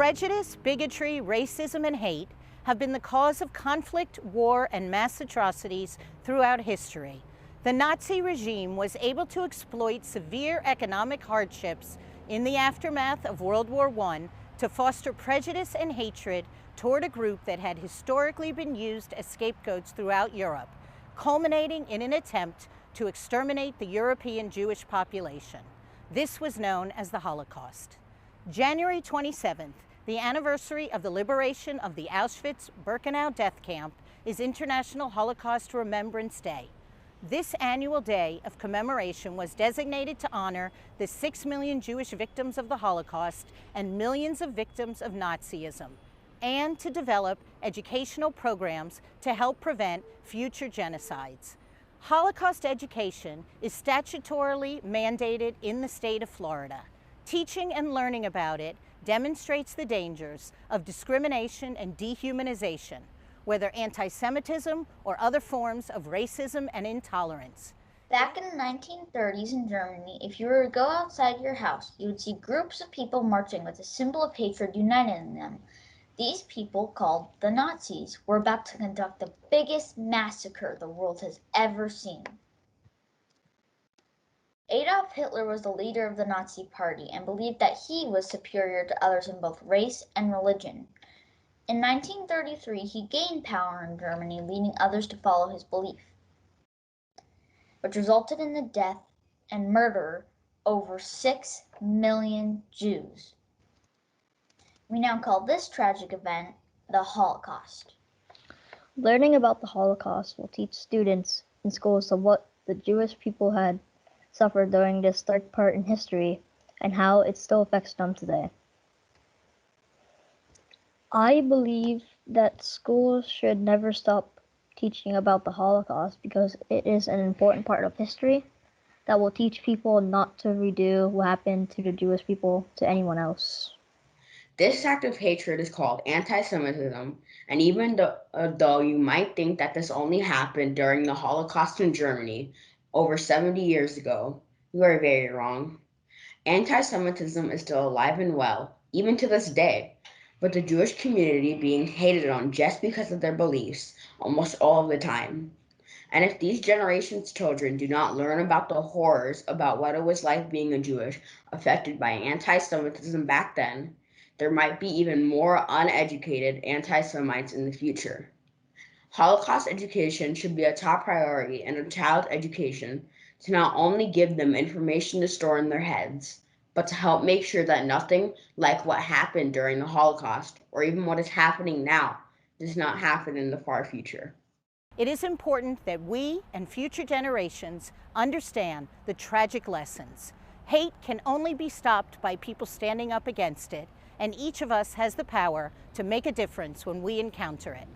Prejudice, bigotry, racism, and hate have been the cause of conflict, war, and mass atrocities throughout history. The Nazi regime was able to exploit severe economic hardships in the aftermath of World War I to foster prejudice and hatred toward a group that had historically been used as scapegoats throughout Europe, culminating in an attempt to exterminate the European Jewish population. This was known as the Holocaust. January 27th, the anniversary of the liberation of the Auschwitz-Birkenau death camp, is International Holocaust Remembrance Day. This annual day of commemoration was designated to honor the 6 million Jewish victims of the Holocaust and millions of victims of Nazism, and to develop educational programs to help prevent future genocides. Holocaust education is statutorily mandated in the state of Florida. Teaching and learning about it demonstrates the dangers of discrimination and dehumanization, whether anti-Semitism or other forms of racism and intolerance. Back in the 1930s in Germany, if you were to go outside your house, you would see groups of people marching with a symbol of hatred united in them. These people, called the Nazis, were about to conduct the biggest massacre the world has ever seen. Adolf Hitler was the leader of the Nazi Party and believed that he was superior to others in both race and religion. In 1933, he gained power in Germany, leading others to follow his belief, which resulted in the death and murder of over 6 million Jews. We now call this tragic event the Holocaust. Learning about the Holocaust will teach students in schools of what the Jewish people had suffered during this dark part in history and how it still affects them today. I believe that schools should never stop teaching about the Holocaust because it is an important part of history that will teach people not to redo what happened to the Jewish people to anyone else. This act of hatred is called anti-Semitism, and even though you might think that this only happened during the Holocaust in Germany over 70 years ago, you are very wrong. Anti-Semitism is still alive and well, even to this day, but the Jewish community being hated on just because of their beliefs almost all of the time. And if these generations' children do not learn about the horrors about what it was like being a Jewish affected by anti-Semitism back then, there might be even more uneducated anti-Semites in the future. Holocaust education should be a top priority in a child's education to not only give them information to store in their heads, but to help make sure that nothing like what happened during the Holocaust, or even what is happening now, does not happen in the far future. It is important that we and future generations understand the tragic lessons. Hate can only be stopped by people standing up against it, and each of us has the power to make a difference when we encounter it.